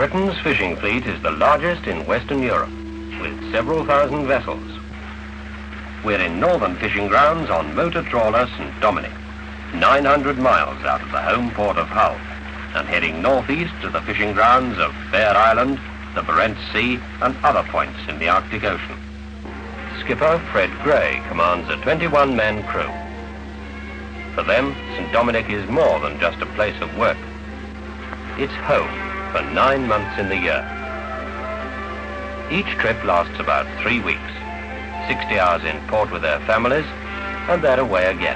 Britain's fishing fleet is the largest in Western Europe, with several thousand vessels. We're in northern fishing grounds on motor trawler St. Dominic, 900 miles out of the home port of Hull, and heading northeast to the fishing grounds of Bear Island, the Barents Sea, and other points in the Arctic Ocean. Skipper Fred Gray commands a 21-man crew. For them, St. Dominic is more than just a place of work. It's home for 9 months in the year. Each trip lasts about 3 weeks, 60 hours in port with their families, and they're away again.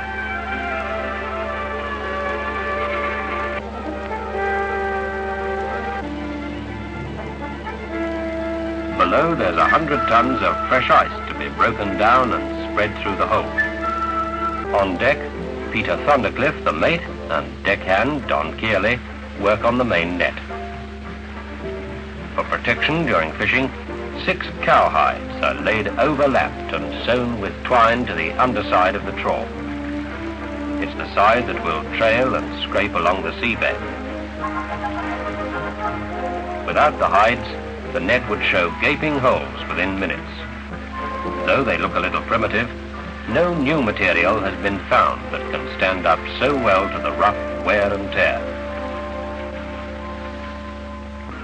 Below, there's 100 tons of fresh ice to be broken down and spread through the hold. On deck, Peter Thundercliffe, the mate, and deckhand Don Kearley work on the main net. For protection during fishing, 6 cowhides are laid overlapped and sewn with twine to the underside of the trawl. It's the side that will trail and scrape along the seabed. Without the hides, the net would show gaping holes within minutes. Though they look a little primitive, no new material has been found that can stand up so well to the rough wear and tear.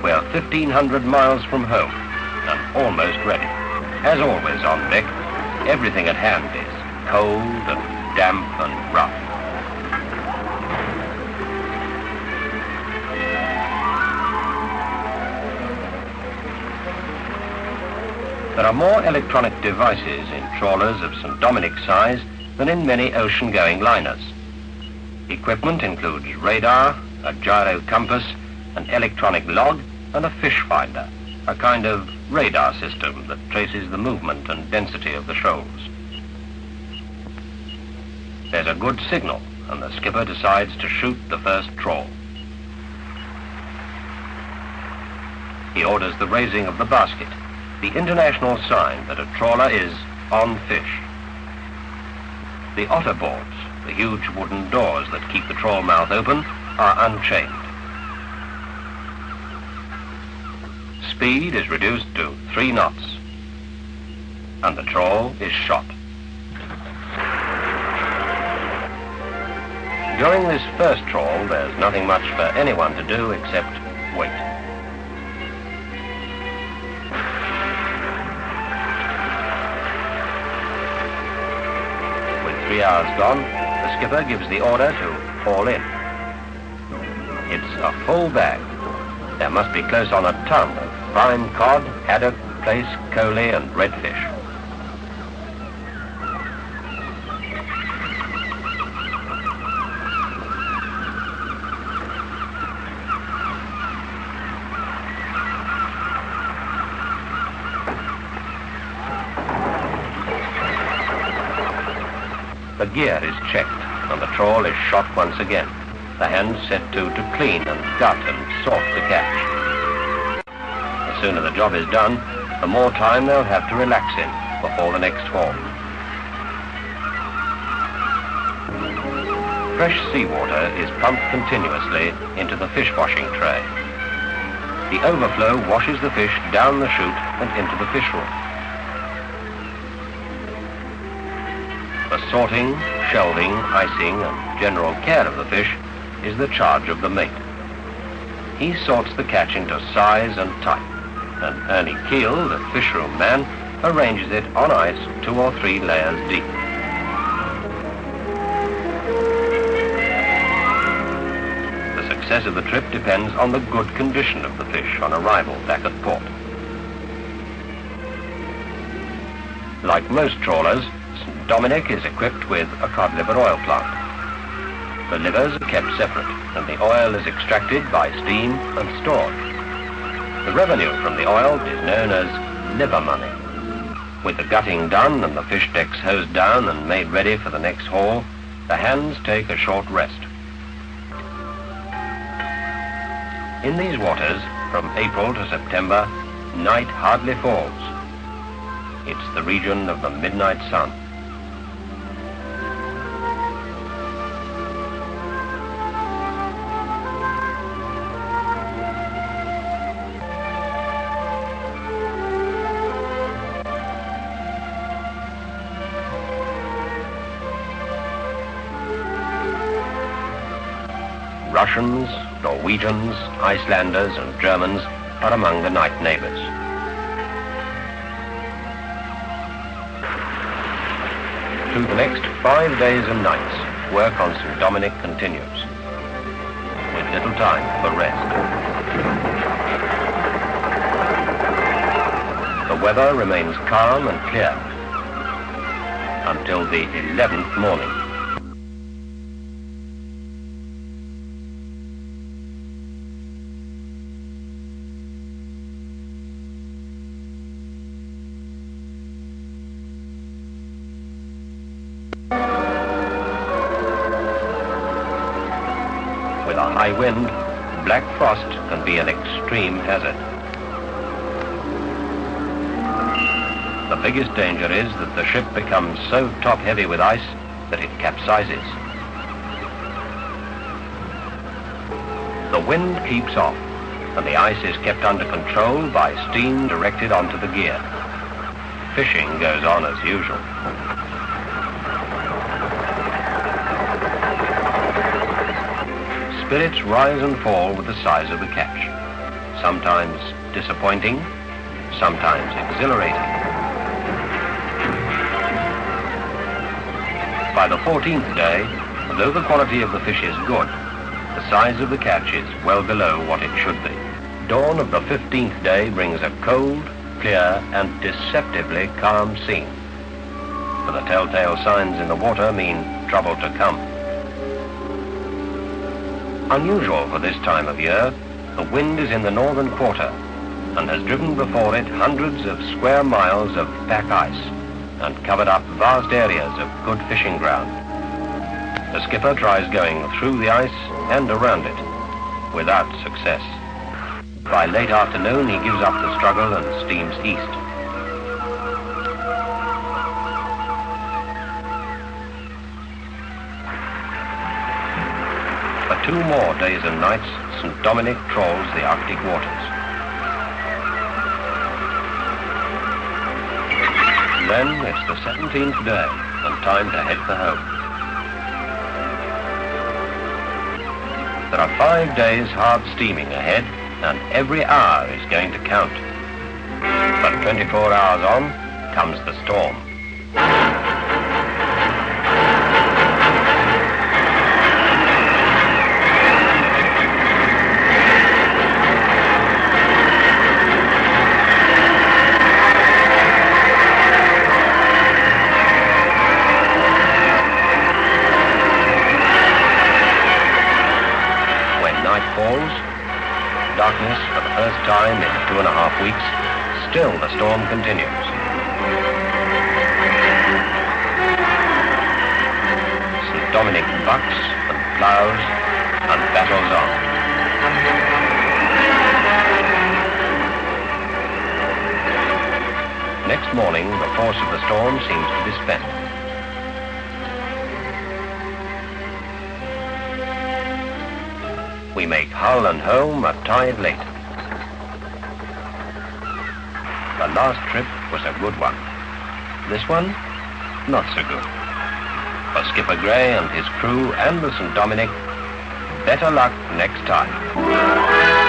We're 1,500 miles from home and almost ready. As always on deck, everything at hand is cold and damp and rough. There are more electronic devices in trawlers of St. Dominic size than in many ocean-going liners. Equipment includes radar, a gyro compass, an electronic log, and a fish finder, a kind of radar system that traces the movement and density of the shoals. There's a good signal, and the skipper decides to shoot the first trawl. He orders the raising of the basket, the international sign that a trawler is on fish. The otter boards, the huge wooden doors that keep the trawl mouth open, are unchained. Speed is reduced to 3 knots, and the trawl is shot. During this first trawl, there's nothing much for anyone to do except wait. With 3 hours gone, the skipper gives the order to haul in. It's a full bag. There must be close on a ton of fine cod, haddock, plaice, coley, and redfish. The gear is checked, and the trawl is shot once again, the hands set to clean and gut and sort the catch. The sooner the job is done, the more time they'll have to relax in before the next haul. Fresh seawater is pumped continuously into the fish washing tray. The overflow washes the fish down the chute and into the fish room. The sorting, shelving, icing, and general care of the fish is the charge of the mate. He sorts the catch into size and type, and Ernie Keel, the fishroom man, arranges it on ice 2 or 3 layers deep. The success of the trip depends on the good condition of the fish on arrival back at port. Like most trawlers, St. Dominic is equipped with a cod liver oil plant. The livers are kept separate, and the oil is extracted by steam and stored. The revenue from the oil is known as liver money. With the gutting done and the fish decks hosed down and made ready for the next haul, the hands take a short rest. In these waters, from April to September, night hardly falls. It's the region of the midnight sun. Russians, Norwegians, Icelanders and Germans are among the night neighbors. Through the next 5 days and nights, work on St. Dominic continues, with little time for rest. The weather remains calm and clear until the 11th morning. With a high wind, black frost can be an extreme hazard. The biggest danger is that the ship becomes so top-heavy with ice that it capsizes. The wind keeps off, and the ice is kept under control by steam directed onto the gear. Fishing goes on as usual. Spirits rise and fall with the size of the catch, sometimes disappointing, sometimes exhilarating. By the 14th day, though the quality of the fish is good, the size of the catch is well below what it should be. Dawn of the 15th day brings a cold, clear and deceptively calm scene. For the telltale signs in the water mean trouble to come. Unusual for this time of year, the wind is in the northern quarter and has driven before it hundreds of square miles of pack ice and covered up vast areas of good fishing ground. The skipper tries going through the ice and around it, without success. By late afternoon, he gives up the struggle and steams east. For 2 more days and nights, St. Dominic trawls the Arctic waters. Then it's the 17th day and time to head for home. There are 5 days hard steaming ahead, and every hour is going to count. But 24 hours on comes the storm. Darkness for the first time in 2.5 weeks, still the storm continues. St. Dominic bucks and plows and battles on. Next morning, the force of the storm seems to be spent. We make hull and home at tide late. The last trip was a good one. This one, not so good. For Skipper Gray and his crew and the St. Dominic, better luck next time.